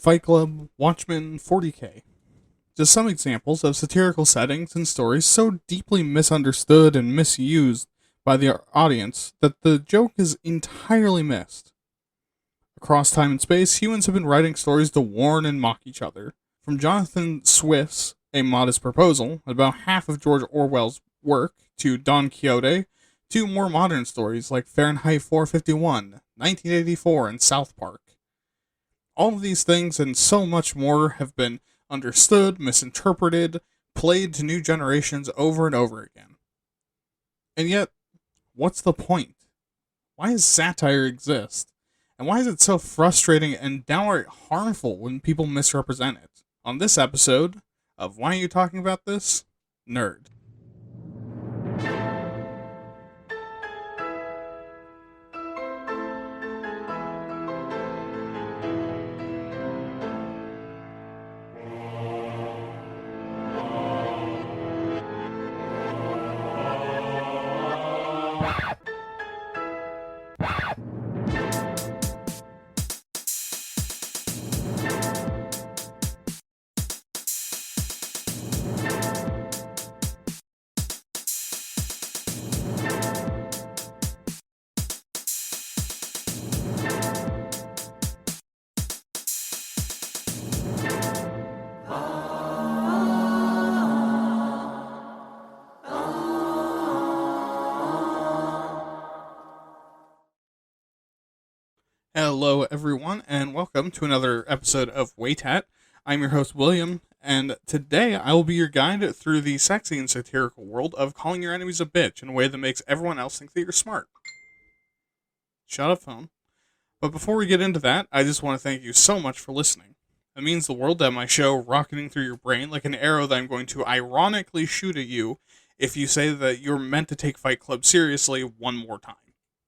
Fight Club, Watchmen, 40K. Just some examples of satirical settings and stories so deeply misunderstood and misused by the audience that the joke is entirely missed. Across time and space, humans have been writing stories to warn and mock each other. From Jonathan Swift's A Modest Proposal, about half of George Orwell's work, to Don Quixote, to more modern stories like Fahrenheit 451, 1984, and South Park. All of these things and so much more have been understood, misinterpreted, played to new generations over and over again. And yet, what's the point? Why does satire exist? And why is it so frustrating and downright harmful when people misrepresent it? On this episode of Why Are You Talking About This? Nerd. Hello, everyone, and welcome to another episode of Wait At. I'm your host, William, and today I will be your guide through the sexy and satirical world of calling your enemies a bitch in a way that makes everyone else think that you're smart. Shut up, phone. But before we get into that, I just want to thank you so much for listening. It means the world to have my show rocketing through your brain like an arrow that I'm going to ironically shoot at you if you say that you're meant to take Fight Club seriously one more time.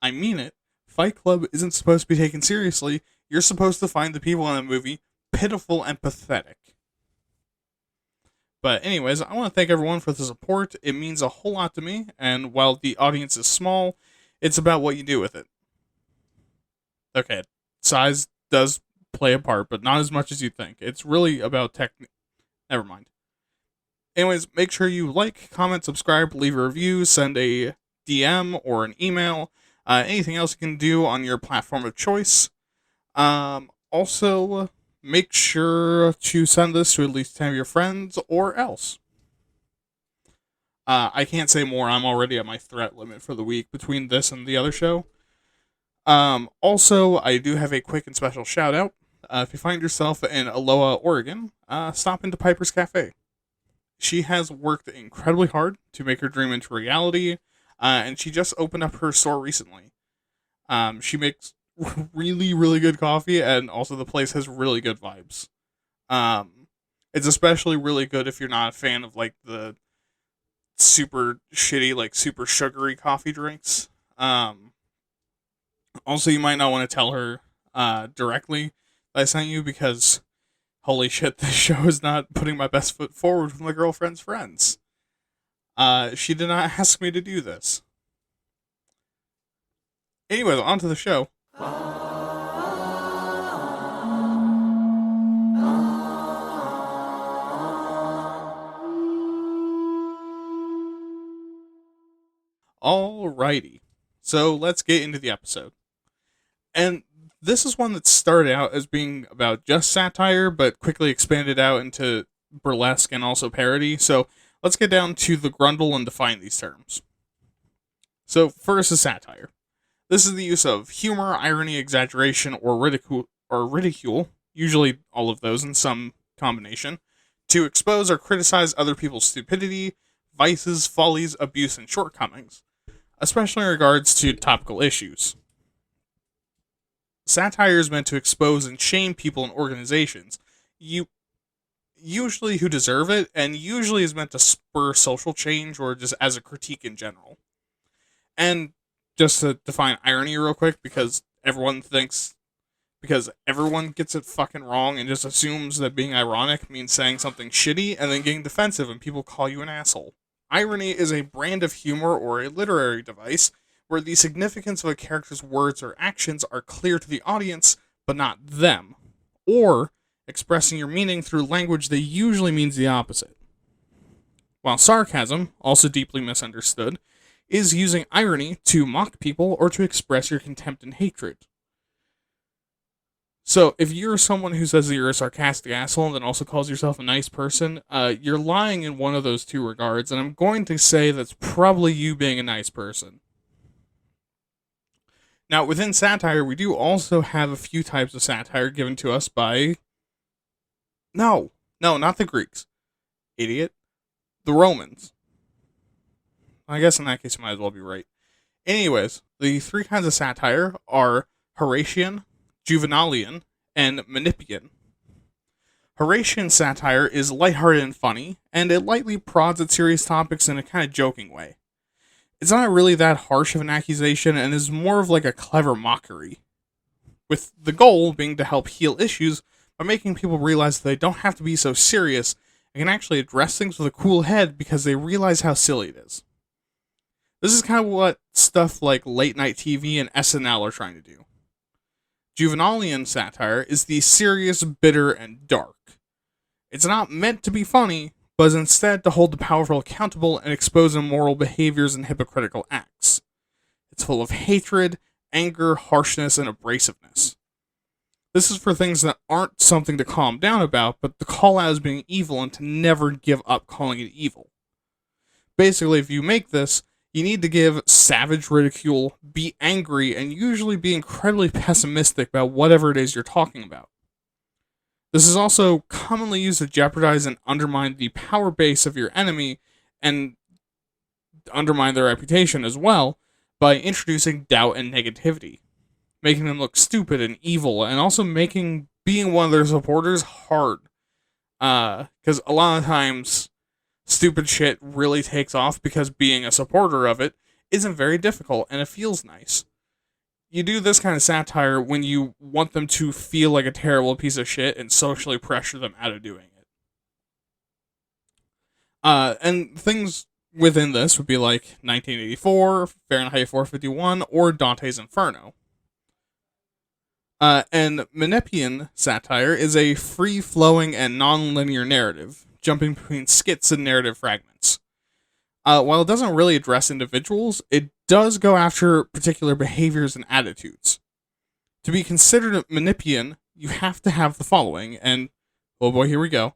I mean it. Fight Club isn't supposed to be taken seriously. You're supposed to find the people in the movie pitiful and pathetic. But anyways, I want to thank everyone for the support. It means a whole lot to me, and while the audience is small, it's about what you do with it. Okay, size does play a part, but not as much as you think. It's really about technique. Never mind. Anyways, make sure you like, comment, subscribe, leave a review, send a DM or an email. Anything else you can do on your platform of choice. Also, make sure to send this to at least 10 of your friends or else. I can't say more. I'm already at my threat limit for the week between this and the other show. Also, I do have a quick and special shout out. If you find yourself in Aloha, Oregon, stop into Piper's Cafe. She has worked incredibly hard to make her dream into reality. And she just opened up her store recently. She makes really, really good coffee, and also the place has really good vibes. It's especially really good if you're not a fan of, like, the super shitty, like, super sugary coffee drinks. Also, you might not want to tell her directly that I sent you, because, holy shit, this show is not putting my best foot forward with my girlfriend's friends. She did not ask me to do this. Anyways, on to the show. Alrighty. So let's get into the episode. And this is one that started out as being about just satire, but quickly expanded out into burlesque and also parody. So let's get down to the grundle and define these terms. So first is satire. This is the use of humor, irony, exaggeration, or ridicule, usually all of those in some combination, to expose or criticize other people's stupidity, vices, follies, abuse, and shortcomings, especially in regards to topical issues. Satire is meant to expose and shame people and organizations, usually who deserve it, and usually is meant to spur social change or just as a critique in general. And just to define irony real quick, because everyone gets it fucking wrong and just assumes that being ironic means saying something shitty and then getting defensive and people call you an asshole. Irony is a brand of humor or a literary device where the significance of a character's words or actions are clear to the audience, but not them. Or expressing your meaning through language that usually means the opposite. While sarcasm, also deeply misunderstood, is using irony to mock people or to express your contempt and hatred. So, if you're someone who says that you're a sarcastic asshole and then also calls yourself a nice person, you're lying in one of those two regards, and I'm going to say that's probably you being a nice person. Now, within satire, we do also have a few types of satire given to us by... No, not the Greeks. Idiot. The Romans. I guess in that case, you might as well be right. Anyways, the three kinds of satire are Horatian, Juvenalian, and Menippean. Horatian satire is lighthearted and funny, and it lightly prods at serious topics in a kind of joking way. It's not really that harsh of an accusation and is more of like a clever mockery, with the goal being to help heal issues by making people realize that they don't have to be so serious and can actually address things with a cool head because they realize how silly it is. This is kind of what stuff like late night TV and SNL are trying to do. Juvenalian satire is the serious, bitter, and dark. It's not meant to be funny, but is instead to hold the powerful accountable and expose immoral behaviors and hypocritical acts. It's full of hatred, anger, harshness, and abrasiveness. This is for things that aren't something to calm down about, but to call out as being evil and to never give up calling it evil. Basically, if you make this, you need to give savage ridicule, be angry, and usually be incredibly pessimistic about whatever it is you're talking about. This is also commonly used to jeopardize and undermine the power base of your enemy and undermine their reputation as well by introducing doubt and negativity, making them look stupid and evil, and also making being one of their supporters hard. Because a lot of times, stupid shit really takes off because being a supporter of it isn't very difficult and it feels nice. You do this kind of satire when you want them to feel like a terrible piece of shit and socially pressure them out of doing it. And things within this would be like 1984, Fahrenheit 451, or Dante's Inferno. And Menippean satire is a free-flowing and non-linear narrative, jumping between skits and narrative fragments. While it doesn't really address individuals, it does go after particular behaviors and attitudes. To be considered Menippean, you have to have the following, and oh boy, here we go.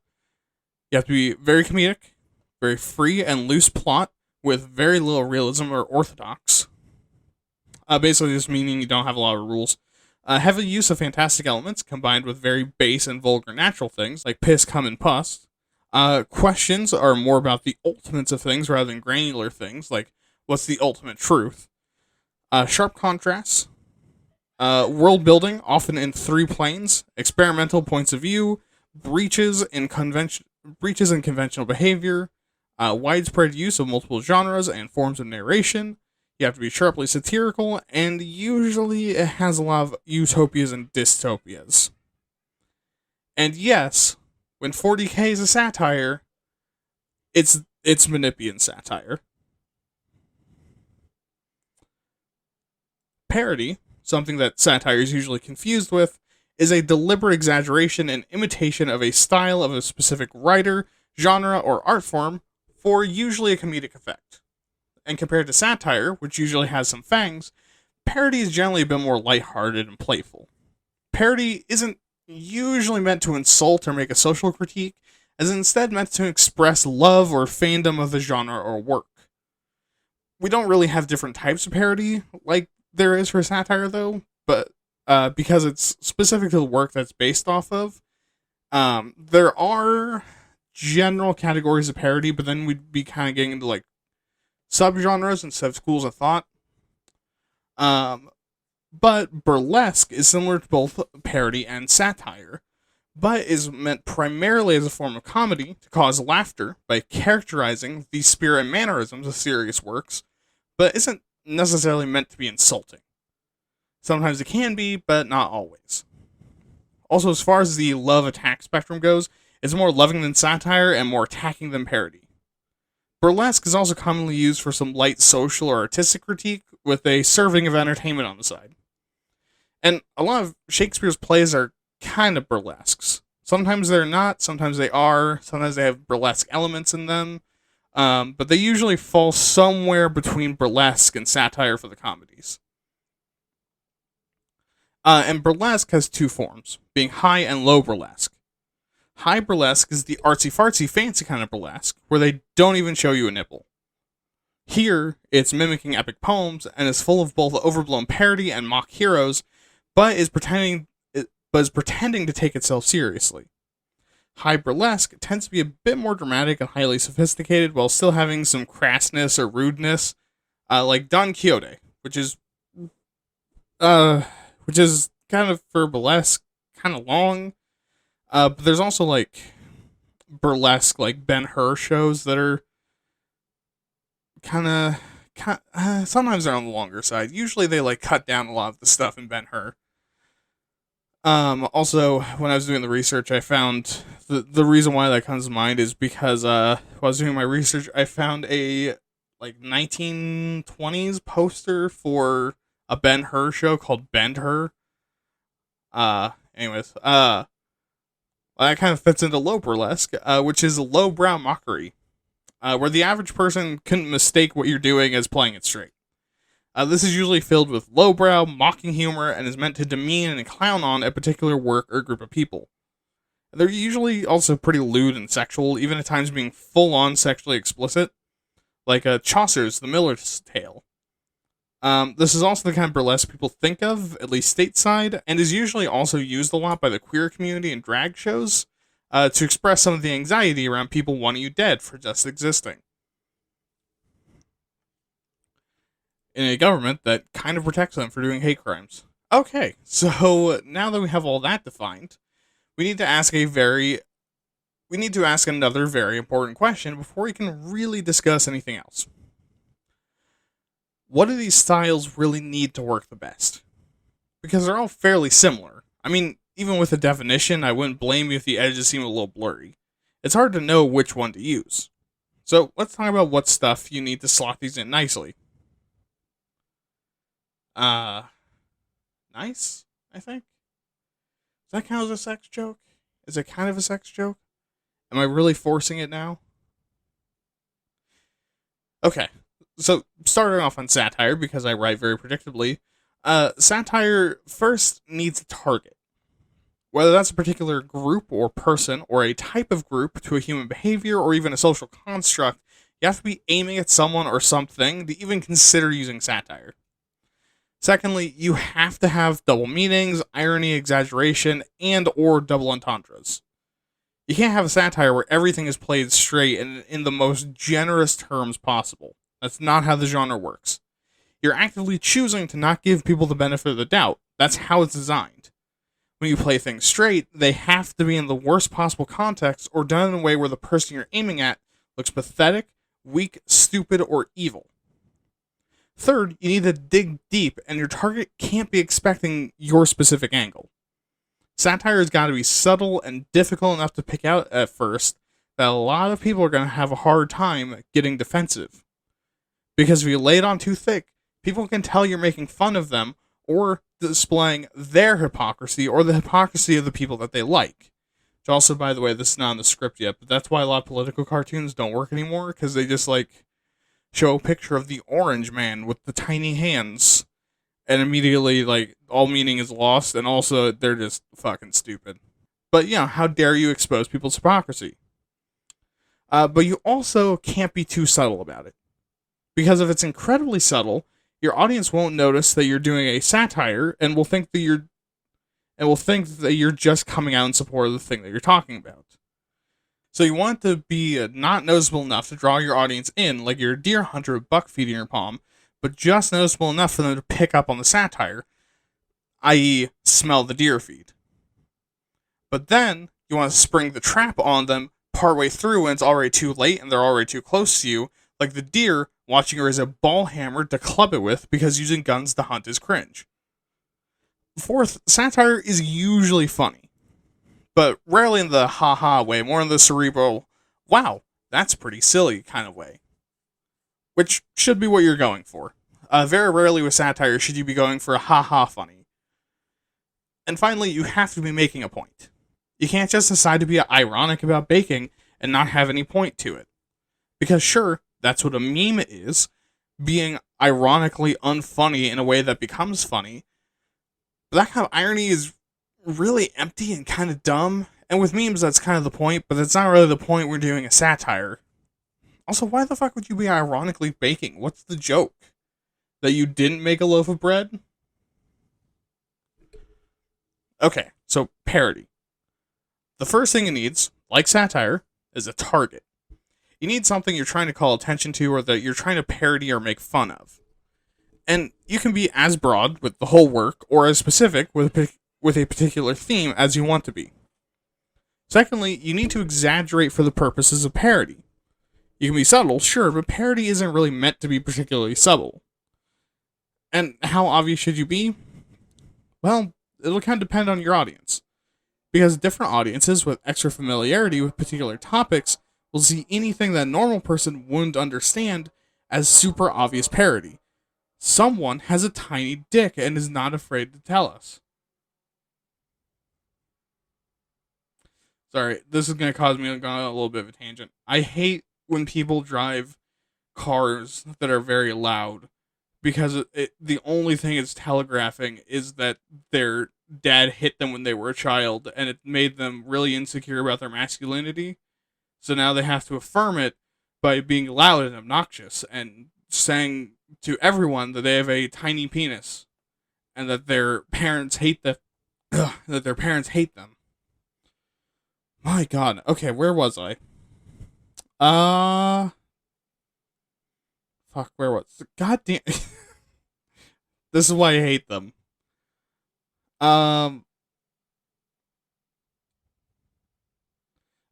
You have to be very comedic, very free and loose plot, with very little realism or orthodox. Basically just meaning you don't have a lot of rules. Heavy use of fantastic elements, combined with very base and vulgar natural things, like piss, cum, and pus. Questions are more about the ultimates of things rather than granular things, like what's the ultimate truth. Sharp contrasts. World building, often in three planes. Experimental points of view. Breaches in conventional behavior. Widespread use of multiple genres and forms of narration. You have to be sharply satirical, and usually it has a lot of utopias and dystopias. And yes, when 40K is a satire, it's Menippean satire. Parody, something that satire is usually confused with, is a deliberate exaggeration and imitation of a style of a specific writer, genre, or art form for usually a comedic effect. And compared to satire, which usually has some fangs, parody is generally a bit more lighthearted and playful. Parody isn't usually meant to insult or make a social critique, as instead meant to express love or fandom of the genre or work. We don't really have different types of parody like there is for satire, though, but because it's specific to the work that's based off of, there are general categories of parody, but then we'd be kind of getting into like subgenres instead of schools of thought. But burlesque is similar to both parody and satire, but is meant primarily as a form of comedy to cause laughter by characterizing the spirit and mannerisms of serious works, but isn't necessarily meant to be insulting. Sometimes it can be, but not always. Also, as far as the love attack spectrum goes, it's more loving than satire and more attacking than parody. Burlesque is also commonly used for some light social or artistic critique, with a serving of entertainment on the side. And a lot of Shakespeare's plays are kind of burlesques. Sometimes they're not, sometimes they are, sometimes they have burlesque elements in them, but they usually fall somewhere between burlesque and satire for the comedies. And burlesque has two forms, being high and low burlesque. High burlesque is the artsy-fartsy fancy kind of burlesque, where they don't even show you a nipple. Here, it's mimicking epic poems and is full of both overblown parody and mock heroes, but is pretending to take itself seriously. High burlesque tends to be a bit more dramatic and highly sophisticated, while still having some crassness or rudeness, like Don Quixote, which is kind of for burlesque, kind of long. But there's also like burlesque, like Ben-Hur shows that are kind of sometimes they're on the longer side. Usually they like cut down a lot of the stuff in Ben-Hur. Also, when I was doing the research, I found the reason why that comes to mind is because while I was doing my research, I found a like 1920s poster for a Ben-Hur show called Bend-Hur. Anyways, that kind of fits into low burlesque, which is lowbrow mockery, where the average person couldn't mistake what you're doing as playing it straight. This is usually filled with lowbrow, mocking humor, and is meant to demean and clown on a particular work or group of people. They're usually also pretty lewd and sexual, even at times being full-on sexually explicit, like Chaucer's The Miller's Tale. This is also the kind of burlesque people think of, at least stateside, and is usually also used a lot by the queer community in drag shows, to express some of the anxiety around people wanting you dead for just existing. In a government that kind of protects them for doing hate crimes. Okay, so now that we have all that defined, we need to ask another very important question before we can really discuss anything else. What do these styles really need to work the best? Because they're all fairly similar. I mean, even with a definition, I wouldn't blame you if the edges seem a little blurry. It's hard to know which one to use. So let's talk about what stuff you need to slot these in nicely. Nice, I think. Does that count as a sex joke? Is it kind of a sex joke? Am I really forcing it now? Okay, so starting off on satire, because I write very predictably, satire first needs a target. Whether that's a particular group or person, or a type of group to a human behavior, or even a social construct, you have to be aiming at someone or something to even consider using satire. Secondly, you have to have double meanings, irony, exaggeration, and or double entendres. You can't have a satire where everything is played straight and in the most generous terms possible. That's not how the genre works. You're actively choosing to not give people the benefit of the doubt. That's how it's designed. When you play things straight, they have to be in the worst possible context or done in a way where the person you're aiming at looks pathetic, weak, stupid, or evil. Third, you need to dig deep, and your target can't be expecting your specific angle. Satire has got to be subtle and difficult enough to pick out at first that a lot of people are going to have a hard time getting defensive. Because if you lay it on too thick, people can tell you're making fun of them or displaying their hypocrisy or the hypocrisy of the people that they like. Which also, by the way, this is not in the script yet, but that's why a lot of political cartoons don't work anymore, because they just, show a picture of the orange man with the tiny hands, and immediately, all meaning is lost, and also, they're just fucking stupid. But, how dare you expose people's hypocrisy? But you also can't be too subtle about it. Because if it's incredibly subtle, your audience won't notice that you're doing a satire, and will think that you're just coming out in support of the thing that you're talking about. So you want it to be not noticeable enough to draw your audience in, like you're a deer hunter with buck feet in your palm, but just noticeable enough for them to pick up on the satire, i.e. smell the deer feed. But then, you want to spring the trap on them partway through when it's already too late and they're already too close to you, like the deer watching you raise a ball hammer to club it with because using guns to hunt is cringe. Fourth, satire is usually funny, but rarely in the ha-ha way, more in the cerebral, wow, that's pretty silly kind of way. Which should be what you're going for. Very rarely with satire should you be going for a ha-ha funny. And finally, you have to be making a point. You can't just decide to be ironic about baking and not have any point to it. Because sure, that's what a meme is, being ironically unfunny in a way that becomes funny. But that kind of irony is really empty and kind of dumb. And with memes, that's kind of the point, but that's not really the point we're doing a satire. Also, why the fuck would you be ironically baking? What's the joke? That you didn't make a loaf of bread? Okay, so parody. The first thing it needs, like satire, is a target. You need something you're trying to call attention to or that you're trying to parody or make fun of. And you can be as broad with the whole work or as specific with a particular theme as you want to be. Secondly, you need to exaggerate for the purposes of parody. You can be subtle, sure, but parody isn't really meant to be particularly subtle. And how obvious should you be? Well, it'll kind of depend on your audience. Because different audiences with extra familiarity with particular topics will see anything that a normal person wouldn't understand as super obvious parody. Someone has a tiny dick and is not afraid to tell us. Sorry, this is going to cause me to go on a little bit of a tangent. I hate when people drive cars that are very loud because the only thing it's telegraphing is that their dad hit them when they were a child and it made them really insecure about their masculinity. So now they have to affirm it by being loud and obnoxious and saying to everyone that they have a tiny penis and that their parents hate them. That their parents hate them. My God. Okay, where was I? Fuck, where was? God damn. This is why I hate them.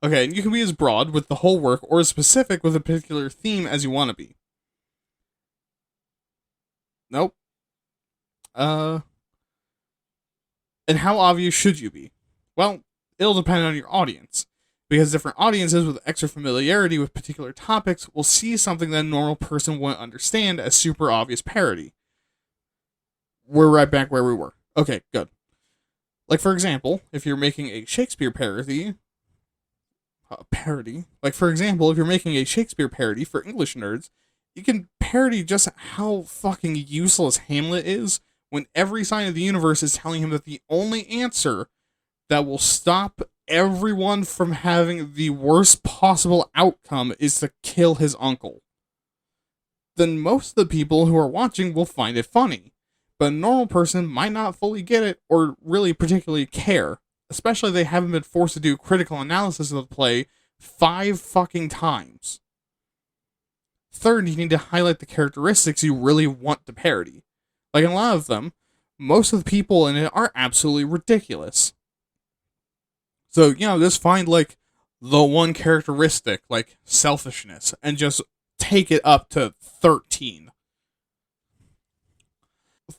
Okay, and you can be as broad with the whole work or as specific with a particular theme as you want to be. Nope. And how obvious should you be? Well, it'll depend on your audience. Because different audiences with extra familiarity with particular topics will see something that a normal person wouldn't understand as super obvious parody. We're right back where we were. Okay, good. Like, for example, if you're making a Shakespeare parody... Like, for example, if you're making a Shakespeare parody for English nerds, you can parody just how fucking useless Hamlet is when every sign of the universe is telling him that the only answer that will stop everyone from having the worst possible outcome is to kill his uncle. Then most of the people who are watching will find it funny, but a normal person might not fully get it or really particularly care, especially if they haven't been forced to do critical analysis of the play 5 fucking times. Third, you need to highlight the characteristics you really want to parody. Like in a lot of them, most of the people in it are absolutely ridiculous. So, just find, like, the one characteristic, like selfishness, and just take it up to 13.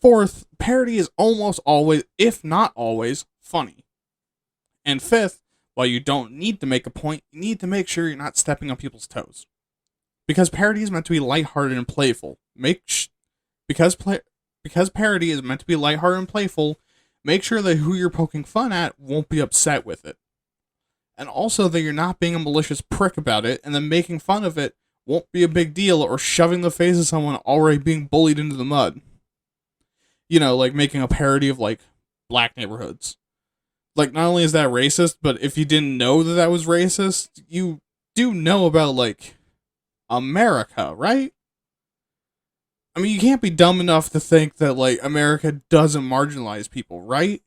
Fourth, parody is almost always, if not always, funny. And fifth, while you don't need to make a point, you need to make sure you're not stepping on people's toes. Because parody is meant to be lighthearted and playful. Because parody is meant to be lighthearted and playful, make sure that who you're poking fun at won't be upset with it. And also that you're not being a malicious prick about it, and then making fun of it won't be a big deal, or shoving the face of someone already being bullied into the mud. Like making a parody of, like, black neighborhoods. Like, not only is that racist, but if you didn't know that that was racist, you do know about, like, America, right? I mean, you can't be dumb enough to think that, like, America doesn't marginalize people, right?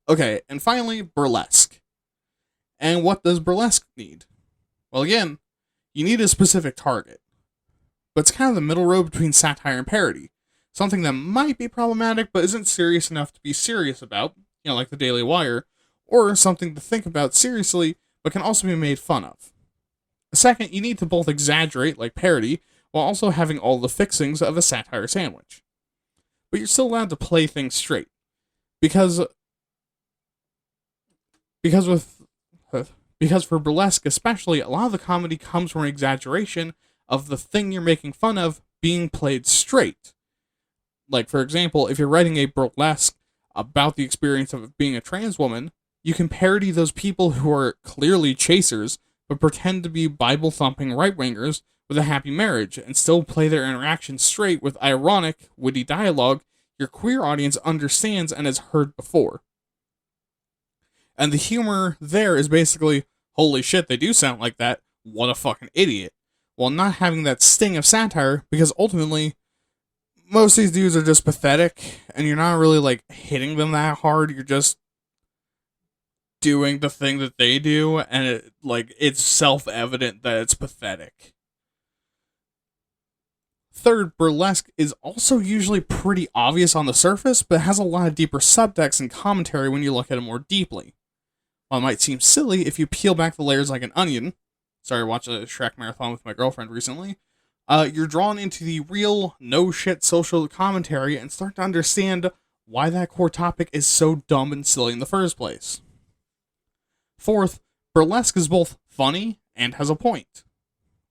Okay, and finally, burlesque. And what does burlesque need? Well, again, you need a specific target. But it's kind of the middle road between satire and parody. Something that might be problematic, but isn't serious enough to be serious about, like the Daily Wire, or something to think about seriously, but can also be made fun of. Second, you need to both exaggerate, like parody, while also having all the fixings of a satire sandwich. But you're still allowed to play things straight. Because for burlesque especially, a lot of the comedy comes from an exaggeration of the thing you're making fun of being played straight. Like, for example, if you're writing a burlesque about the experience of being a trans woman, you can parody those people who are clearly chasers but pretend to be Bible thumping right wingers with a happy marriage and still play their interactions straight with ironic, witty dialogue your queer audience understands and has heard before. And the humor there is basically, holy shit, they do sound like that. What a fucking idiot. While not having that sting of satire, because ultimately, most of these dudes are just pathetic, and you're not really, like, hitting them that hard. You're just doing the thing that they do, and it's self-evident that it's pathetic. Third, burlesque is also usually pretty obvious on the surface, but has a lot of deeper subtext and commentary when you look at it more deeply. While it might seem silly if you peel back the layers like an onion, sorry, I watched a Shrek marathon with my girlfriend recently, you're drawn into the real, no-shit social commentary and start to understand why that core topic is so dumb and silly in the first place. Fourth, burlesque is both funny and has a point.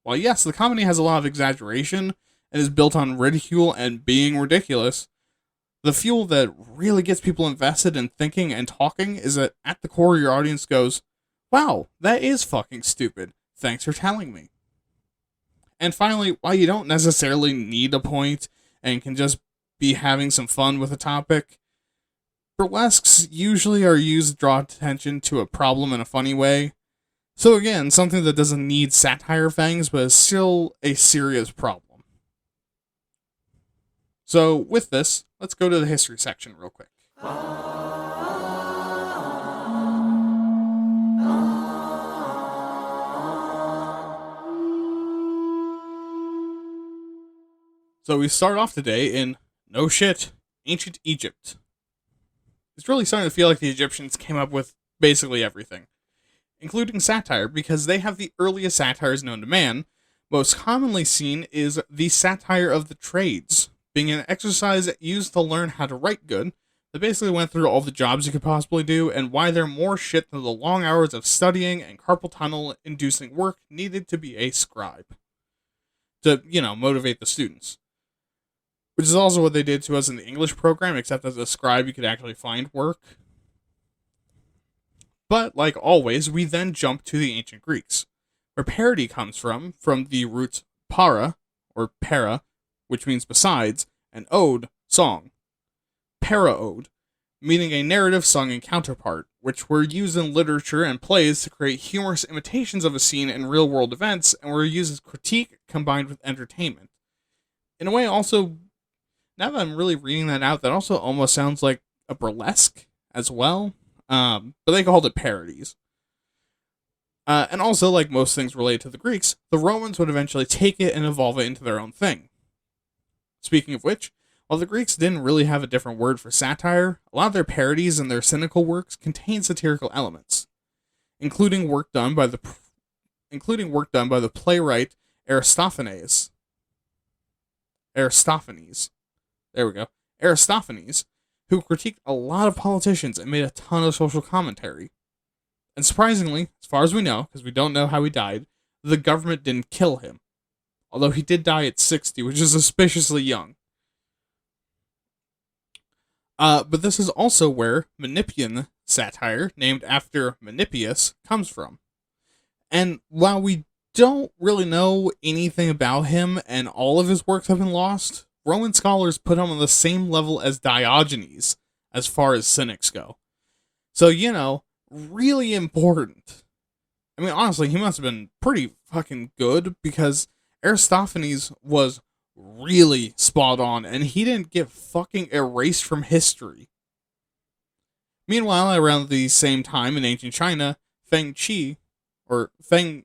While yes, the comedy has a lot of exaggeration and is built on ridicule and being ridiculous, the fuel that really gets people invested in thinking and talking is that at the core your audience goes, wow, that is fucking stupid. Thanks for telling me. And finally, while you don't necessarily need a point and can just be having some fun with a topic, burlesques usually are used to draw attention to a problem in a funny way. So again, something that doesn't need satire fangs, but is still a serious problem. So with this, let's go to the history section real quick. So we start off today in, no shit, ancient Egypt. It's really starting to feel like the Egyptians came up with basically everything, including satire, because they have the earliest satires known to man. Most commonly seen is the satire of the trades, being an exercise used to learn how to write good, that basically went through all the jobs you could possibly do and why they're more shit than the long hours of studying and carpal tunnel inducing work needed to be a scribe. To, motivate the students. Which is also what they did to us in the English program, except as a scribe you could actually find work. But, like always, we then jump to the ancient Greeks, where parody comes from the roots para, or para, which means besides, and ode, song. Para-ode, meaning a narrative sung in counterpart, which were used in literature and plays to create humorous imitations of a scene in real-world events, and were used as critique combined with entertainment. In a way, also, now that I'm really reading that out, that also almost sounds like a burlesque as well, but they called it parodies. And also, like most things related to the Greeks, the Romans would eventually take it and evolve it into their own thing. Speaking of which, while the Greeks didn't really have a different word for satire, a lot of their parodies and their cynical works contain satirical elements, including work done by the playwright Aristophanes. There we go. Aristophanes, who critiqued a lot of politicians and made a ton of social commentary. And surprisingly, as far as we know, because we don't know how he died, the government didn't kill him. Although he did die at 60, which is suspiciously young. But this is also where Menippean satire, named after Menippius, comes from. And while we don't really know anything about him and all of his works have been lost, Roman scholars put him on the same level as Diogenes as far as cynics go. So, really important. I mean, honestly, he must have been pretty fucking good because Aristophanes was really spot on and he didn't get fucking erased from history. Meanwhile, around the same time in ancient China, Feng Xi, I'm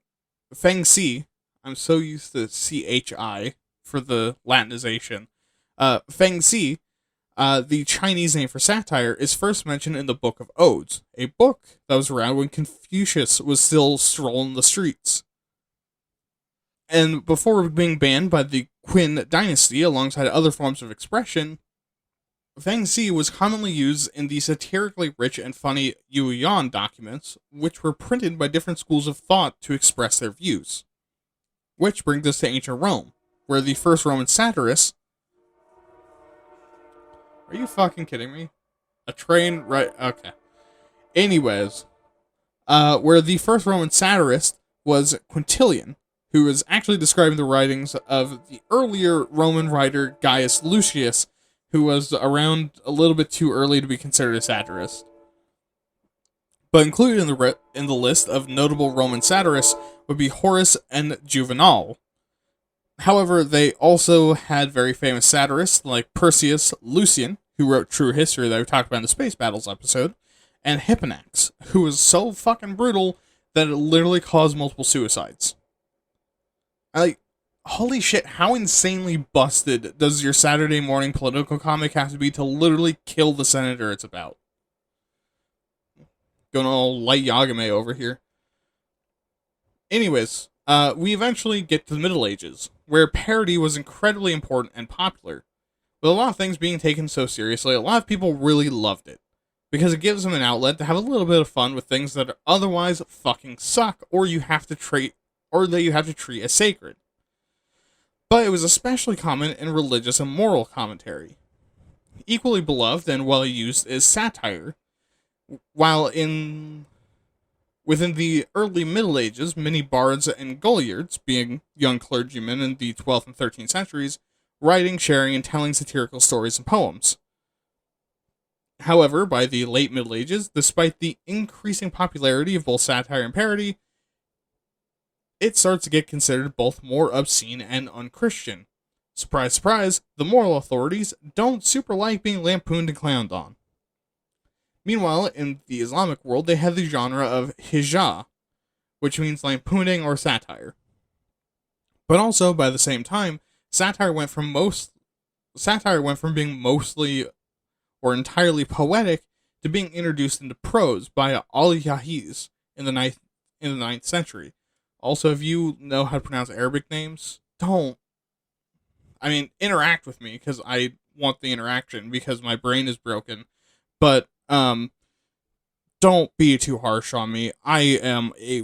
so used to CHI for the Latinization. Feng Xi, the Chinese name for satire, is first mentioned in the Book of Odes, a book that was around when Confucius was still strolling the streets. And before being banned by the Qin dynasty alongside other forms of expression, Feng Xi was commonly used in the satirically rich and funny Yuan documents, which were printed by different schools of thought to express their views. Which brings us to ancient Rome, where the first Roman satirists... Are you fucking kidding me? A train, right? Okay. Anyways, where the first Roman satirist was Quintilian, who was actually describing the writings of the earlier Roman writer Gaius Lucius, who was around a little bit too early to be considered a satirist. But included in the list of notable Roman satirists would be Horace and Juvenal. However, they also had very famous satirists like Perseus Lucian, who wrote True History that we talked about in the Space Battles episode, and Hipponax, who was so fucking brutal that it literally caused multiple suicides. Like, holy shit, how insanely busted does your Saturday morning political comic have to be to literally kill the senator it's about? Going all light Yagame over here. Anyways, we eventually get to the Middle Ages, where parody was incredibly important and popular. With a lot of things being taken so seriously, a lot of people really loved it, because it gives them an outlet to have a little bit of fun with things that otherwise fucking suck, or you have to treat as sacred. But it was especially common in religious and moral commentary. Equally beloved and well used is satire, while within the early Middle Ages, many bards and gulliards, being young clergymen in the 12th and 13th centuries, writing, sharing, and telling satirical stories and poems. However, by the late Middle Ages, despite the increasing popularity of both satire and parody, it starts to get considered both more obscene and unchristian. Surprise, surprise, the moral authorities don't super like being lampooned and clowned on. Meanwhile, in the Islamic world, they had the genre of hijah, which means lampooning or satire. But also, by the same time, satire went from being mostly or entirely poetic to being introduced into prose by al-Yahiz in the 9th century. Also, if you know how to pronounce Arabic names, interact with me, because I want the interaction, because my brain is broken. But, don't be too harsh on me. I am a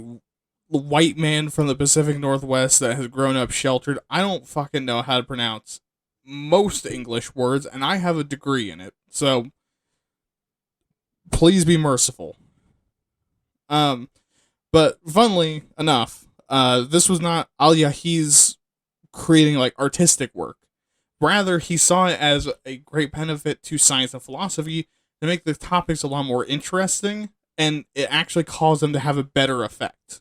white man from the Pacific Northwest that has grown up sheltered. I don't fucking know how to pronounce most English words, and I have a degree in it. So, please be merciful. But funnily enough, this was not al-Yahiz creating like artistic work. Rather, he saw it as a great benefit to science and philosophy to make the topics a lot more interesting, and it actually caused them to have a better effect.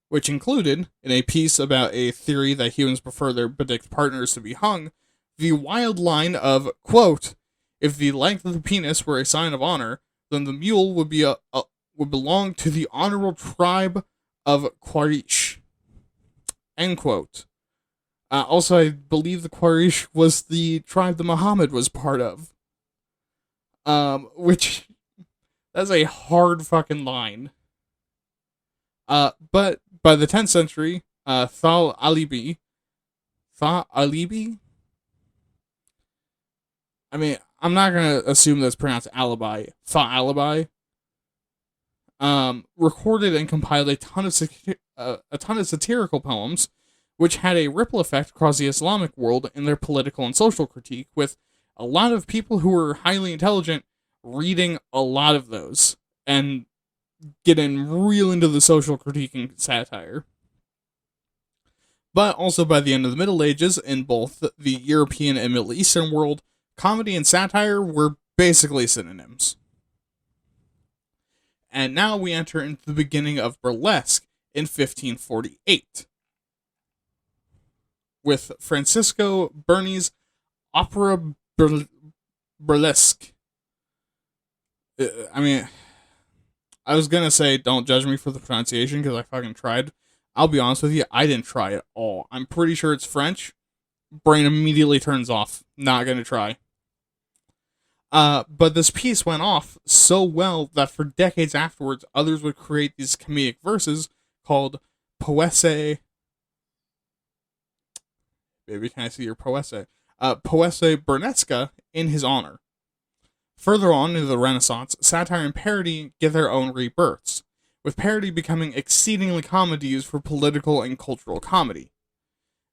Which included, in a piece about a theory that humans prefer their benedict partners to be hung, the wild line of, quote, "If the length of the penis were a sign of honor, then the mule would belong to the honorable tribe of Quraysh," end quote. Also, I believe the Quraysh was the tribe that Muhammad was part of. Which, that's a hard fucking line. But by the 10th century, Thal-Alibi, I mean, I'm not gonna assume that's pronounced alibi. Thal-Alibi, recorded and compiled a ton of satirical poems, which had a ripple effect across the Islamic world in their political and social critique, with a lot of people who were highly intelligent reading a lot of those and getting real into the social critiquing satire. But also by the end of the Middle Ages, in both the European and Middle Eastern world, comedy and satire were basically synonyms. And now we enter into the beginning of burlesque in 1548, with Francisco Berni's opera Burlesque. I was gonna say don't judge me for the pronunciation because I fucking tried. I'll be honest with you, I didn't try at all. I'm pretty sure it's French. Brain immediately turns off. Not gonna try. But this piece went off so well that for decades afterwards, others would create these comedic verses called poesse. Baby, can I see your poesse? Poesse Burlesque in his honor. Further on into the Renaissance, satire and parody get their own rebirths, with parody becoming exceedingly common to use for political and cultural comedy.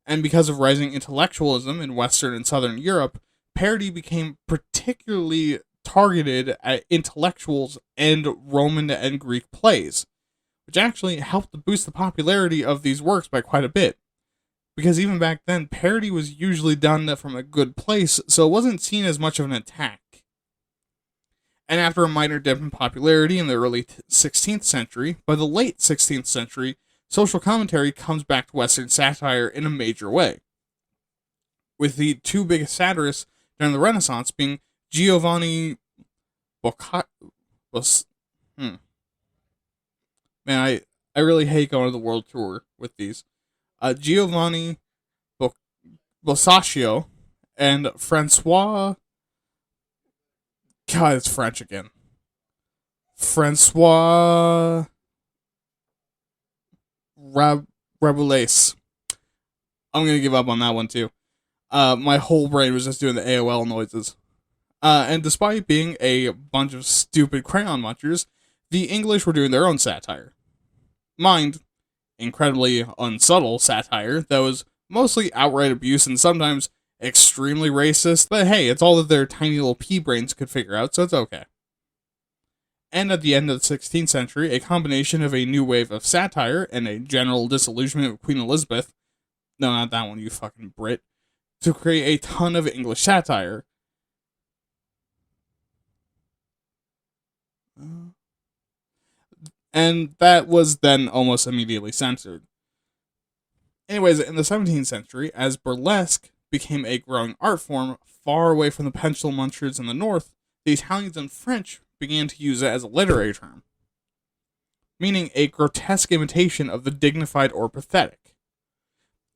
And because of rising intellectualism in Western and Southern Europe, parody became particularly targeted at intellectuals and Roman and Greek plays, which actually helped to boost the popularity of these works by quite a bit. Because even back then, parody was usually done from a good place, so it wasn't seen as much of an attack. And after a minor dip in popularity in the early 16th century, by the late 16th century, social commentary comes back to Western satire in a major way, with the two biggest satirists during the Renaissance being Giovanni Boccaccio. Man, I really hate going to the world tour with these. Giovanni Boccaccio and Francois. God, it's French again. Francois Rabelais. I'm gonna give up on that one too. My whole brain was just doing the AOL noises. And despite being a bunch of stupid crayon munchers, the English were doing their own satire. Mind, incredibly unsubtle satire that was mostly outright abuse and sometimes extremely racist, but hey, it's all that their tiny little pea brains could figure out, so it's okay. And at the end of the 16th century, a combination of a new wave of satire and a general disillusionment with Queen Elizabeth, no, not that one, you fucking Brit, to create a ton of English satire. And that was then almost immediately censored. Anyways, in the 17th century, as burlesque became a growing art form far away from the pencil munchers in the north, the Italians and French began to use it as a literary term, meaning a grotesque imitation of the dignified or pathetic.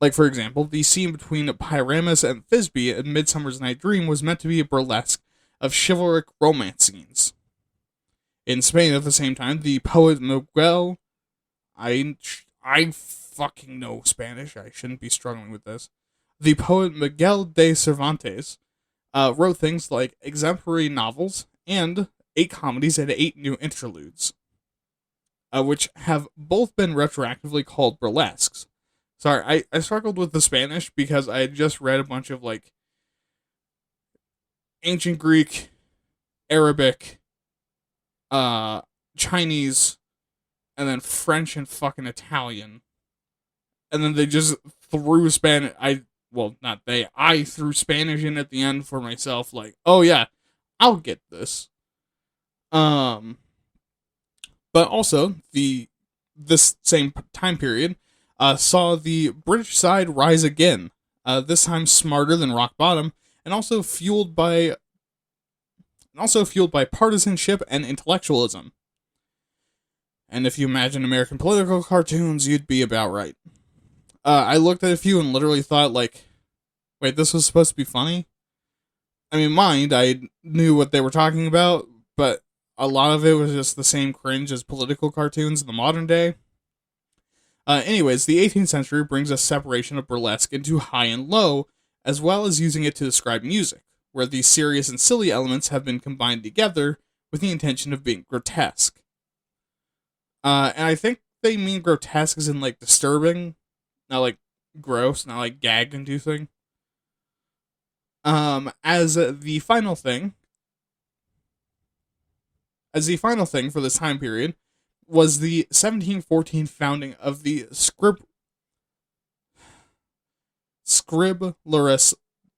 Like, for example, the scene between Pyramus and Thisbe in Midsummer's Night Dream was meant to be a burlesque of chivalric romance scenes. In Spain, at the same time, the poet Miguel... I fucking know Spanish. I shouldn't be struggling with this. The poet Miguel de Cervantes wrote things like exemplary novels and 8 comedies and 8 new interludes, which have both been retroactively called burlesques. Sorry, I struggled with the Spanish because I had just read a bunch of, like, ancient Greek, Arabic, Chinese, and then French and fucking Italian. And then they just threw Spanish. I threw Spanish in at the end for myself, like, oh yeah, I'll get this. But also, this same time period saw the British side rise again, this time smarter than rock bottom, and also fueled by partisanship and intellectualism. And if you imagine American political cartoons, you'd be about right. I looked at a few and literally thought, like, wait, this was supposed to be funny? I mean, I knew what they were talking about, but a lot of it was just the same cringe as political cartoons in the modern day. Anyways, the 18th century brings a separation of burlesque into high and low, as well as using it to describe music, where the serious and silly elements have been combined together with the intention of being grotesque. And I think they mean grotesque as in, like, disturbing, not like gross, not like gag-inducing. As the final thing for this time period was the 1714 founding of the Scriblerus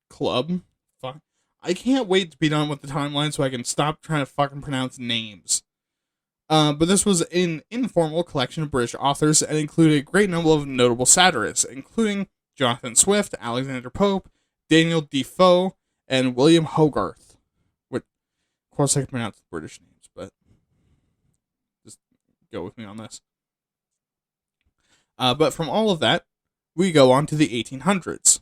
Club. Fuck. I can't wait to be done with the timeline so I can stop trying to fucking pronounce names. But this was an informal collection of British authors and included a great number of notable satirists, including Jonathan Swift, Alexander Pope, Daniel Defoe, and William Hogarth. Which, of course, I can pronounce the British names, but just go with me on this. But from all of that, we go on to the 1800s.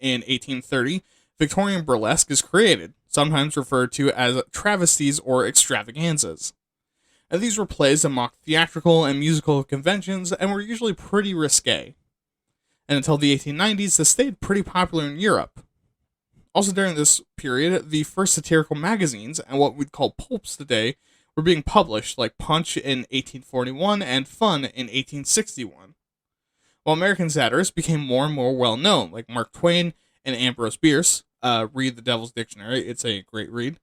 In 1830, Victorian burlesque is created, sometimes referred to as travesties or extravaganzas. And these were plays that mocked theatrical and musical conventions and were usually pretty risque. And until the 1890s, this stayed pretty popular in Europe. Also during this period, the first satirical magazines, and what we'd call pulps today, were being published, like Punch in 1841 and Fun in 1861. While American satirists became more and more well-known, like Mark Twain and Ambrose Bierce. Read The Devil's Dictionary, it's a great read.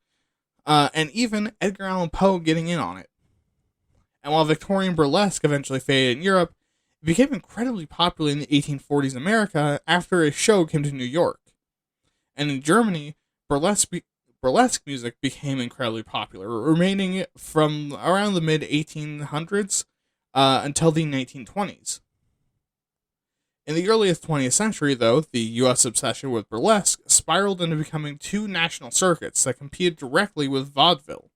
and even Edgar Allan Poe getting in on it. And while Victorian burlesque eventually faded in Europe, it became incredibly popular in the 1840s in America after a show came to New York. And in Germany, burlesque music became incredibly popular, remaining from around the mid 1800s until the 1920s. In the earliest 20th century, though, the US obsession with burlesque spiraled into becoming two national circuits that competed directly with vaudeville.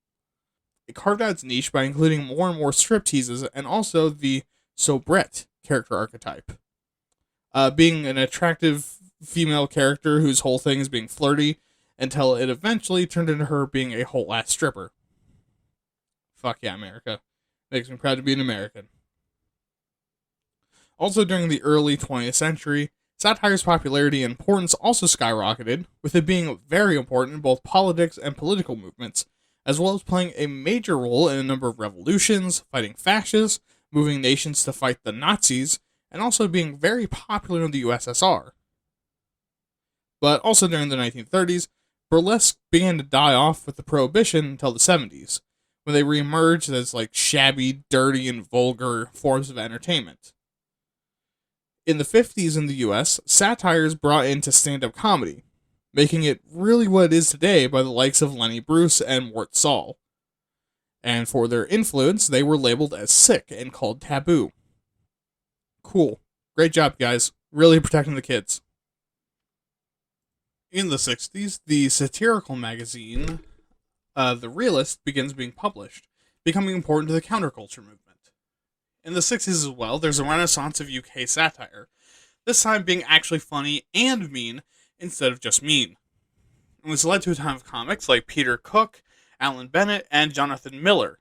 It carved out its niche by including more and more stripteases and also the soubrette character archetype. Being an attractive female character whose whole thing is being flirty until it eventually turned into her being a whole ass stripper. Fuck yeah, America. Makes me proud to be an American. Also, during the early 20th century, satire's popularity and importance also skyrocketed, with it being very important in both politics and political movements, as well as playing a major role in a number of revolutions, fighting fascists, moving nations to fight the Nazis, and also being very popular in the USSR. But also during the 1930s, burlesque began to die off with the Prohibition until the 70s, when they reemerged as shabby, dirty, and vulgar forms of entertainment. In the 50s in the US, satire is brought into stand-up comedy, making it really what it is today by the likes of Lenny Bruce and Mort Sahl. And for their influence, they were labeled as sick and called taboo. Cool. Great job, guys. Really protecting the kids. In the 60s, the satirical magazine, The Realist, begins being published, becoming important to the counterculture movement. In the 60s as well, there's a renaissance of UK satire, this time being actually funny and mean instead of just mean. And this led to a time of comics like Peter Cook, Alan Bennett, and Jonathan Miller.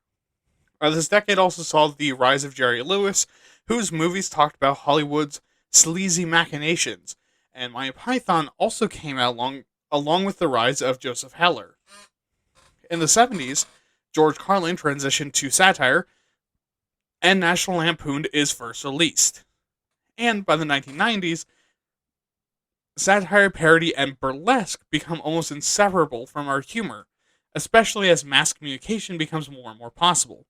This decade also saw the rise of Jerry Lewis, whose movies talked about Hollywood's sleazy machinations, and Monty Python also came out along with the rise of Joseph Heller. In the 70s, George Carlin transitioned to satire, and National Lampoon is first released. And by the 1990s, satire, parody, and burlesque become almost inseparable from our humor, especially as mass communication becomes more and more possible.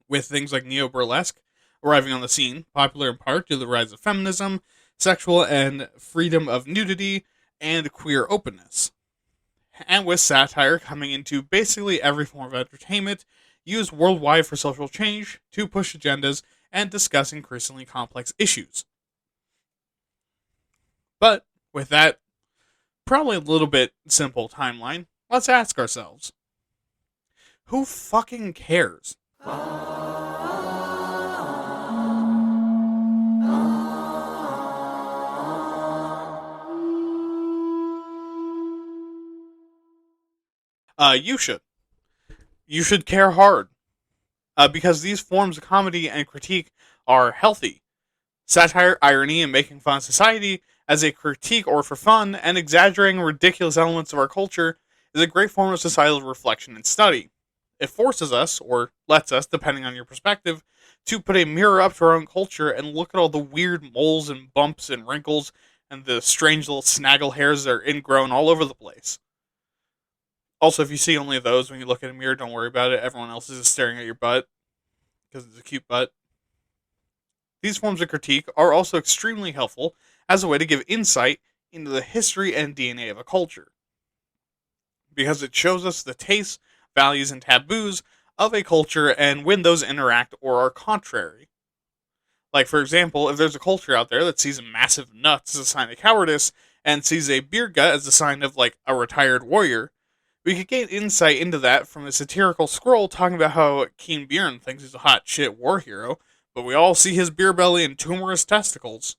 With things like neo-burlesque arriving on the scene, popular in part due to the rise of feminism, sexual and freedom of nudity, and queer openness. And with satire coming into basically every form of entertainment, used worldwide for social change, to push agendas, and discuss increasingly complex issues. But, with that probably a little bit simple timeline, let's ask ourselves, who fucking cares? You should. You should care hard. Because these forms of comedy and critique are healthy. Satire, irony, and making fun of society as a critique or for fun, and exaggerating ridiculous elements of our culture is a great form of societal reflection and study. It forces us, or lets us, depending on your perspective, to put a mirror up to our own culture and look at all the weird moles and bumps and wrinkles and the strange little snaggle hairs that are ingrown all over the place. Also, if you see only those when you look in a mirror, don't worry about it. Everyone else is just staring at your butt because it's a cute butt. These forms of critique are also extremely helpful as a way to give insight into the history and DNA of a culture, because it shows us the tastes, values, and taboos of a culture and when those interact or are contrary. Like, for example, if there's a culture out there that sees massive nuts as a sign of cowardice and sees a beer gut as a sign of, a retired warrior, we could gain insight into that from a satirical scroll talking about how Keen Bjorn thinks he's a hot shit war hero, but we all see his beer belly and tumorous testicles.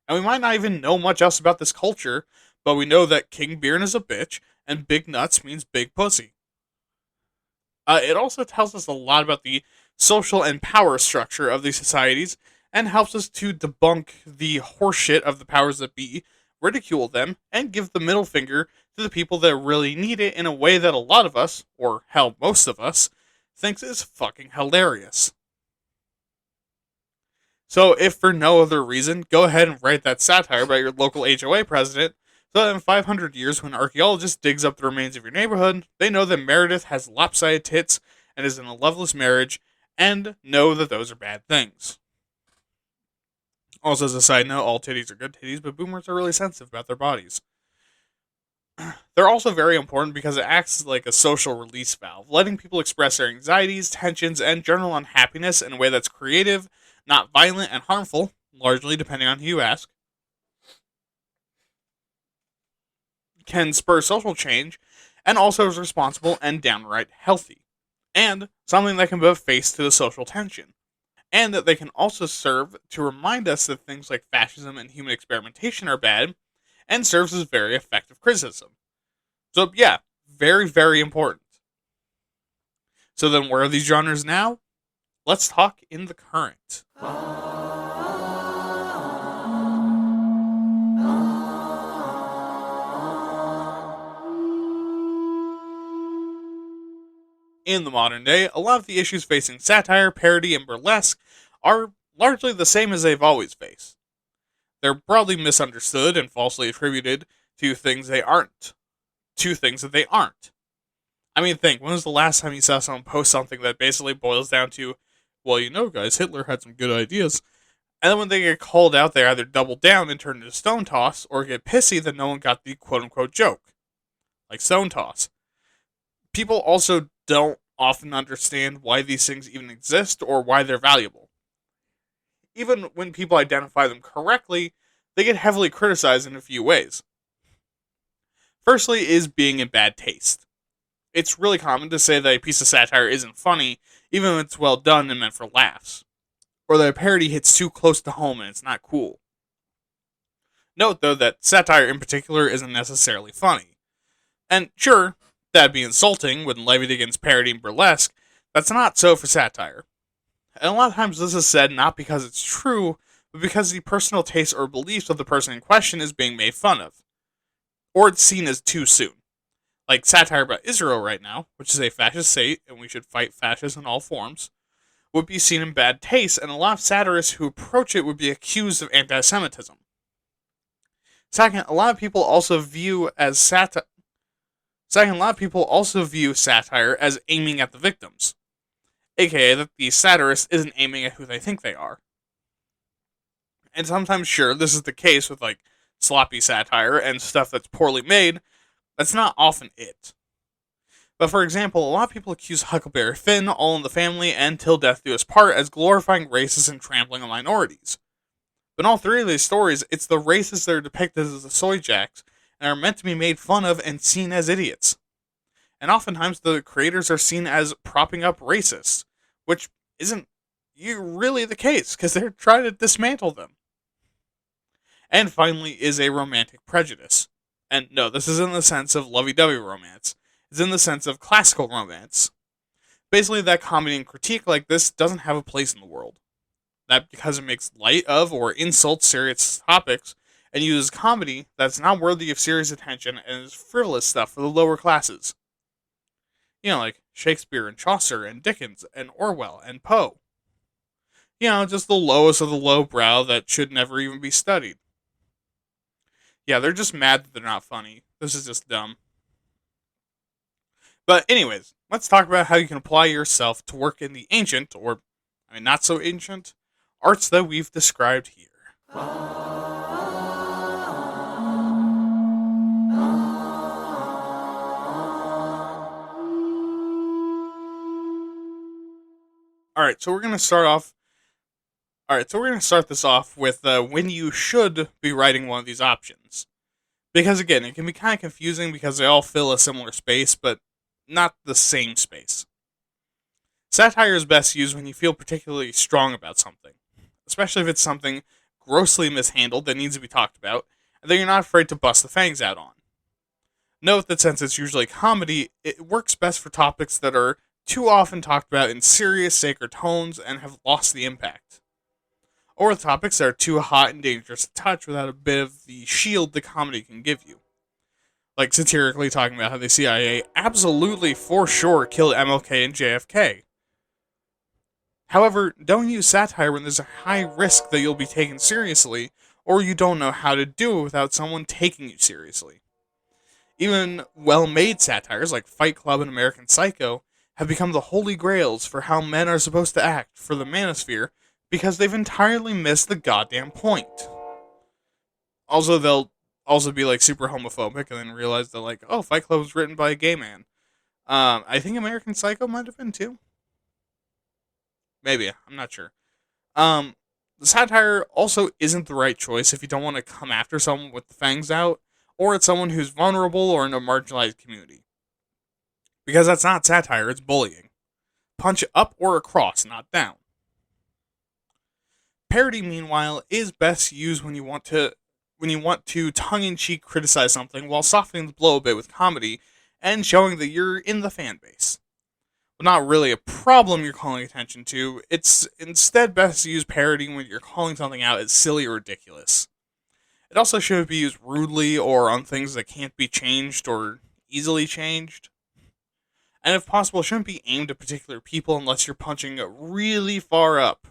And we might not even know much else about this culture, but we know that King Bjorn is a bitch, and big nuts means big pussy. It also tells us a lot about the social and power structure of these societies, and helps us to debunk the horseshit of the powers that be, ridicule them, and give the middle finger to the people that really need it in a way that a lot of us, or hell, most of us, thinks is fucking hilarious. So if for no other reason, go ahead and write that satire about your local HOA president, So that in 500 years, when an archaeologist digs up the remains of your neighborhood, they know that Meredith has lopsided tits and is in a loveless marriage, and know that those are bad things. Also, as a side note, all titties are good titties, but boomers are really sensitive about their bodies. They're also very important because it acts like a social release valve, letting people express their anxieties, tensions, and general unhappiness in a way that's creative, not violent and harmful, largely depending on who you ask, can spur social change, and also is responsible and downright healthy, and something that can put a face to the social tension. And that they can also serve to remind us that things like fascism and human experimentation are bad, and serves as very effective criticism. So, yeah, very, very important. So, then where are these genres now? Let's talk in the current. In the modern day, a lot of the issues facing satire, parody, and burlesque are largely the same as they've always faced. They're broadly misunderstood and falsely attributed to things they aren't. To things that they aren't. I mean, think, when was the last time you saw someone post something that basically boils down to, well, you know, guys, Hitler had some good ideas. And then when they get called out, they either double down and turn into stone toss, or get pissy that no one got the quote unquote joke. Like stone toss. People also don't often understand why these things even exist or why they're valuable. Even when people identify them correctly, they get heavily criticized in a few ways. Firstly is being in bad taste. It's really common to say that a piece of satire isn't funny, even when it's well done and meant for laughs. Or that a parody hits too close to home and it's not cool. Note, though, that satire in particular isn't necessarily funny. And sure, that'd be insulting when levied against parody and burlesque. That's not so for satire. And a lot of times this is said not because it's true, but because the personal tastes or beliefs of the person in question is being made fun of. Or it's seen as too soon. Like satire about Israel right now, which is a fascist state, and we should fight fascism in all forms, would be seen in bad taste, and a lot of satirists who approach it would be accused of anti-Semitism. Second, a lot of people also view satire as aiming at the victims, aka that the satirist isn't aiming at who they think they are. And sometimes, sure, this is the case with like sloppy satire and stuff that's poorly made. That's not often it. But for example, a lot of people accuse Huckleberry Finn, All in the Family, and Till Death Do Us Part as glorifying racists and trampling on minorities. But in all three of these stories, it's the racists that are depicted as the soy jacks and are meant to be made fun of and seen as idiots. And oftentimes the creators are seen as propping up racists, which isn't really the case, because they're trying to dismantle them. And finally is a romantic prejudice. And no, this isn't in the sense of lovey-dovey romance. It's in the sense of classical romance. Basically, that comedy and critique like this doesn't have a place in the world. That because it makes light of or insults serious topics, and uses comedy that's not worthy of serious attention and is frivolous stuff for the lower classes. You know, like Shakespeare and Chaucer and Dickens and Orwell and Poe. You know, just the lowest of the lowbrow that should never even be studied. Yeah, they're just mad that they're not funny. This is just dumb. But anyways, let's talk about how you can apply yourself to work in the ancient, or, not so ancient, arts that we've described here. Alright, so we're going to start this off with when you should be writing one of these options. Because again, it can be kind of confusing because they all fill a similar space, but not the same space. Satire is best used when you feel particularly strong about something, especially if it's something grossly mishandled that needs to be talked about, and that you're not afraid to bust the fangs out on. Note that since it's usually comedy, it works best for topics that are too often talked about in serious, sacred tones and have lost the impact. Or the topics that are too hot and dangerous to touch without a bit of the shield the comedy can give you. Like satirically talking about how the CIA absolutely for sure killed MLK and JFK. However, don't use satire when there's a high risk that you'll be taken seriously, or you don't know how to do it without someone taking you seriously. Even well-made satires like Fight Club and American Psycho have become the holy grails for how men are supposed to act for the manosphere because they've entirely missed the goddamn point. Also, they'll also be like super homophobic and then realize that like, oh, Fight Club was written by a gay man. I think American Psycho might have been too. Maybe, I'm not sure. Um, the satire also isn't the right choice if you don't want to come after someone with the fangs out, or it's someone who's vulnerable or in a marginalized community. Because that's not satire, it's bullying. Punch up or across, not down. Parody, meanwhile, is best used when you want to tongue-in-cheek criticize something while softening the blow a bit with comedy and showing that you're in the fan base. But not really a problem you're calling attention to. It's instead best to use parody when you're calling something out as silly or ridiculous. It also shouldn't be used rudely or on things that can't be changed or easily changed. And if possible, it shouldn't be aimed at particular people unless you're punching really far up.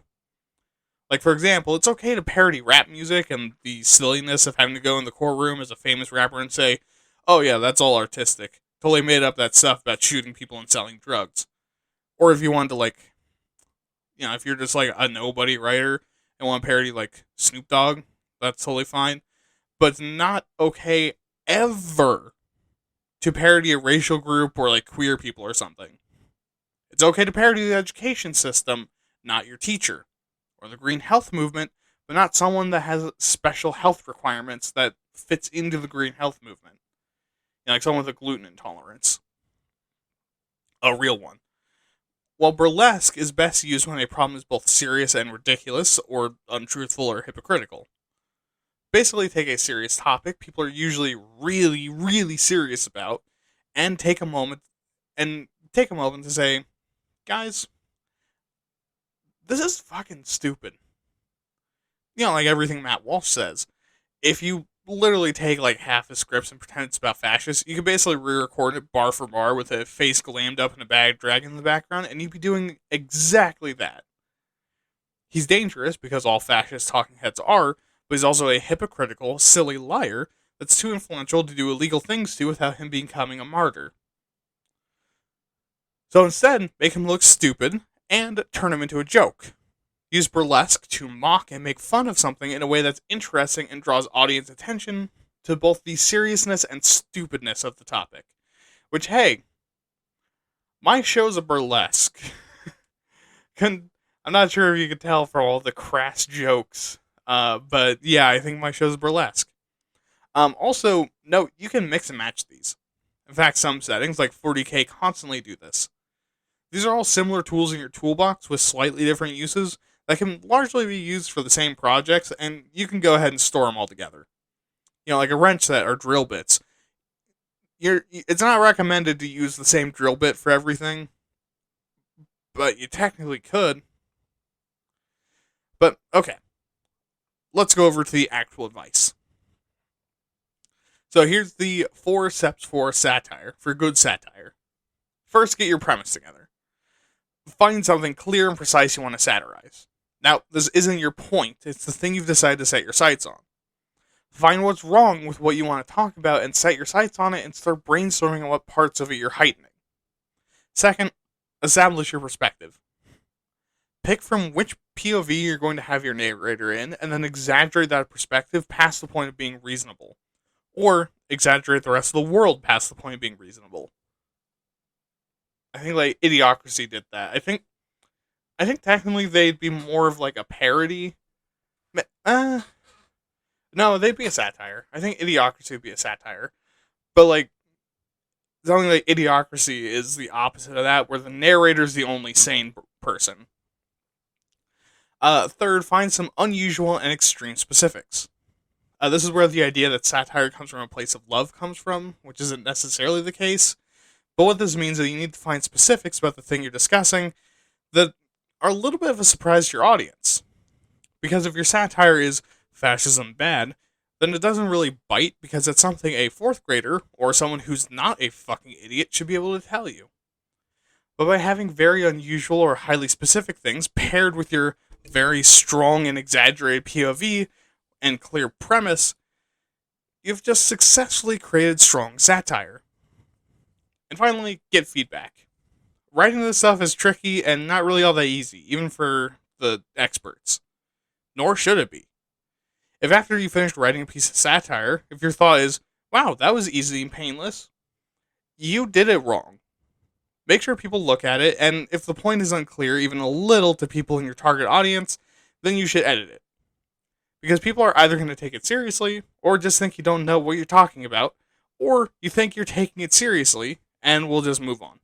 Like, for example, it's okay to parody rap music and the silliness of having to go in the courtroom as a famous rapper and say, oh yeah, that's all artistic. Totally made up that stuff about shooting people and selling drugs. Or if you wanted to, like, if you're just like a nobody writer and want to parody like Snoop Dogg, that's totally fine. But it's not okay ever to parody a racial group or like queer people or something. It's okay to parody the education system, not your teacher. Or the green health movement, but not someone that has special health requirements that fits into the green health movement. Like someone with a gluten intolerance. A real one. While burlesque is best used when a problem is both serious and ridiculous, or untruthful or hypocritical. Basically take a serious topic people are usually really, really serious about, and take a moment to say, guys, this is fucking stupid. Like everything Matt Walsh says. If you literally take like half the scripts and pretend it's about fascists, you can basically re-record it bar for bar with a face glammed up and a bag dragon in the background, and you'd be doing exactly that. He's dangerous because all fascist talking heads are, but he's also a hypocritical, silly liar that's too influential to do illegal things to without him becoming a martyr. So instead, make him look stupid and turn him into a joke. Use burlesque to mock and make fun of something in a way that's interesting and draws audience attention to both the seriousness and stupidness of the topic. Which, hey, my show's a burlesque. I'm not sure if you could tell from all the crass jokes, but yeah, I think my show's burlesque. Also, note, you can mix and match these. In fact, some settings, like 40K, constantly do this. These are all similar tools in your toolbox with slightly different uses that can largely be used for the same projects, and you can go ahead and store them all together. Like a wrench set or drill bits. It's not recommended to use the same drill bit for everything, but you technically could. But, okay. Let's go over to the actual advice. So here's the 4 steps for satire, for good satire. First, get your premise together. Find something clear and precise you want to satirize. Now, this isn't your point, it's the thing you've decided to set your sights on. Find what's wrong with what you want to talk about and set your sights on it and start brainstorming on what parts of it you're heightening. Second, establish your perspective. Pick from which POV you're going to have your narrator in, and then exaggerate that perspective past the point of being reasonable. Or exaggerate the rest of the world past the point of being reasonable. I think like Idiocracy did that. I think technically they'd be more of like a parody. No, they'd be a satire. I think Idiocracy would be a satire. But like something like Idiocracy is the opposite of that, where the narrator's the only sane person. Third, find some unusual and extreme specifics. This is where the idea that satire comes from a place of love comes from, which isn't necessarily the case. But what this means is that you need to find specifics about the thing you're discussing that are a little bit of a surprise to your audience. Because if your satire is fascism bad, then it doesn't really bite because it's something a 4th grader or someone who's not a fucking idiot should be able to tell you. But by having very unusual or highly specific things paired with your very strong and exaggerated POV, and clear premise, you've just successfully created strong satire. And finally, get feedback. Writing this stuff is tricky and not really all that easy, even for the experts. Nor should it be. If after you finished writing a piece of satire, if your thought is, wow, that was easy and painless, you did it wrong. Make sure people look at it, and if the point is unclear even a little to people in your target audience, then you should edit it. Because people are either going to take it seriously, or just think you don't know what you're talking about, or you think you're taking it seriously, and will just move on.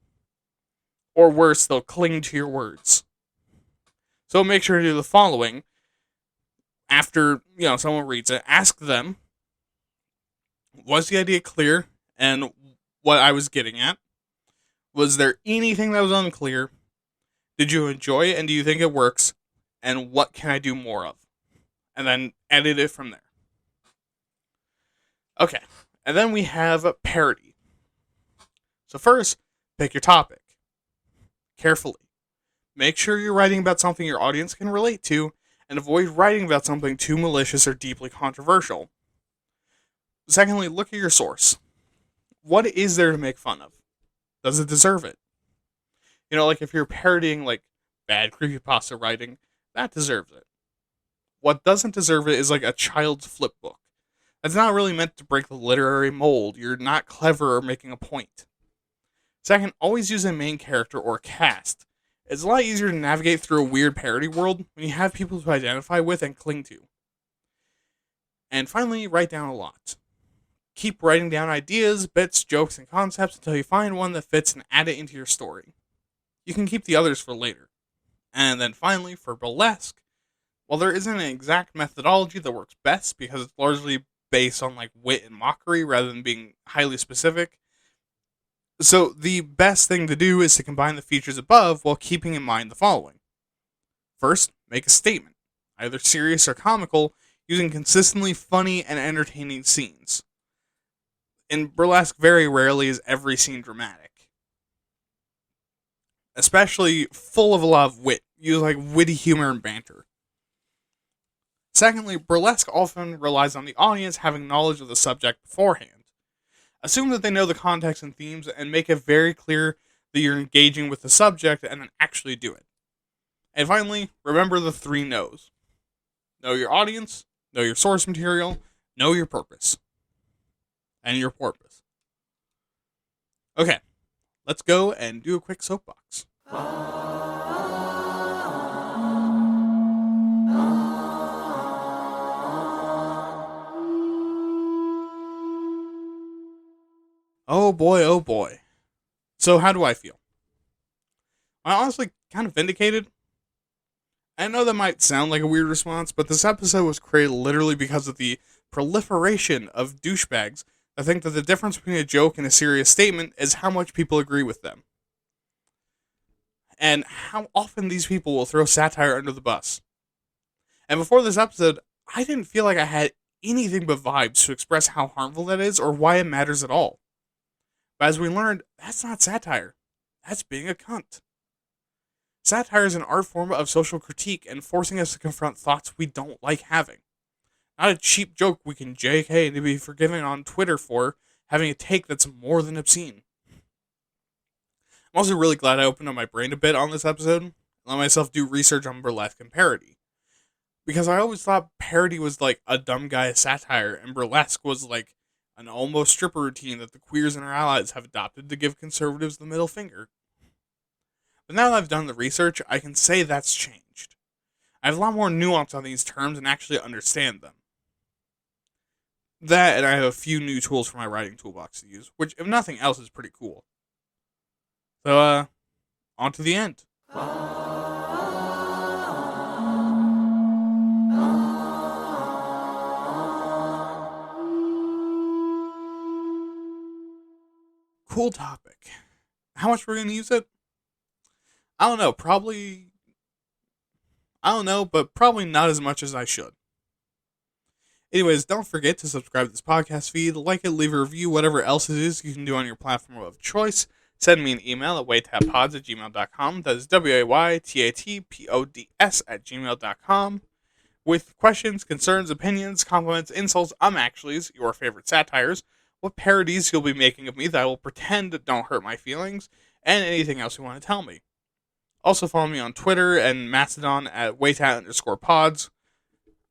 Or worse, they'll cling to your words. So make sure to do the following. After, someone reads it, ask them, was the idea clear and what I was getting at? Was there anything that was unclear? Did you enjoy it and do you think it works? And what can I do more of? And then edit it from there. Okay, and then we have a parody. So first, pick your topic. Carefully. Make sure you're writing about something your audience can relate to, and avoid writing about something too malicious or deeply controversial. Secondly, look at your source. What is there to make fun of? Does it deserve it? Like if you're parodying like bad creepypasta writing, that deserves it. What doesn't deserve it is like a child's flip book. That's not really meant to break the literary mold. You're not clever or making a point. Second, always use a main character or cast. It's a lot easier to navigate through a weird parody world when you have people to identify with and cling to. And finally, write down a lot. Keep writing down ideas, bits, jokes, and concepts until you find one that fits and add it into your story. You can keep the others for later. And then finally, for burlesque, while there isn't an exact methodology that works best because it's largely based on like wit and mockery rather than being highly specific, so the best thing to do is to combine the features above while keeping in mind the following. First, make a statement, either serious or comical, using consistently funny and entertaining scenes. In burlesque, very rarely is every scene dramatic. Especially full of a lot of wit, use like witty humor and banter. Secondly, burlesque often relies on the audience having knowledge of the subject beforehand. Assume that they know the context and themes and make it very clear that you're engaging with the subject and then actually do it. And finally, remember the 3 no's. Know your audience, know your source material, know your purpose. And your porpoise. Okay, let's go and do a quick soapbox. Oh boy. So how do I feel? I'm honestly kind of vindicated. I know that might sound like a weird response, but this episode was created literally because of the proliferation of douchebags. I think that the difference between a joke and a serious statement is how much people agree with them. And how often these people will throw satire under the bus. And before this episode, I didn't feel like I had anything but vibes to express how harmful that is or why it matters at all. But as we learned, that's not satire. That's being a cunt. Satire is an art form of social critique and forcing us to confront thoughts we don't like having. Not a cheap joke we can JK to be forgiven on Twitter for having a take that's more than obscene. I'm also really glad I opened up my brain a bit on this episode and let myself do research on burlesque and parody. Because I always thought parody was like a dumb guy satire and burlesque was like an almost stripper routine that the queers and our allies have adopted to give conservatives the middle finger. But now that I've done the research, I can say that's changed. I have a lot more nuance on these terms and actually understand them. That, and I have a few new tools for my writing toolbox to use, which, if nothing else, is pretty cool. So, on to the end. Cool topic. How much we're going to use it? I don't know, but probably not as much as I should. Anyways, don't forget to subscribe to this podcast feed, like it, leave a review, whatever else it is you can do on your platform of choice. Send me an email at waytappods@gmail.com. That is WAYTATPODS@gmail.com. With questions, concerns, opinions, compliments, insults, actuallys, your favorite satires, what parodies you'll be making of me that I will pretend don't hurt my feelings, and anything else you want to tell me. Also follow me on Twitter and Mastodon at waitat_pods.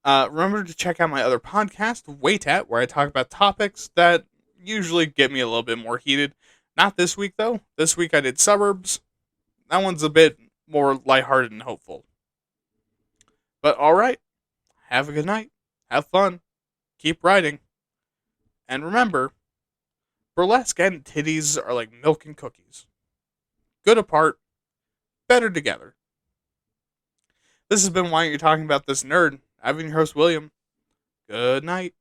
Remember to check out my other podcast, Waitat, where I talk about topics that usually get me a little bit more heated. Not this week, though. This week I did Suburbs. That one's a bit more lighthearted and hopeful. But alright, have a good night. Have fun. Keep writing. And remember, burlesque and titties are like milk and cookies. Good apart, better together. This has been Why Aren't You Talking About This Nerd? I've been your host, William. Good night.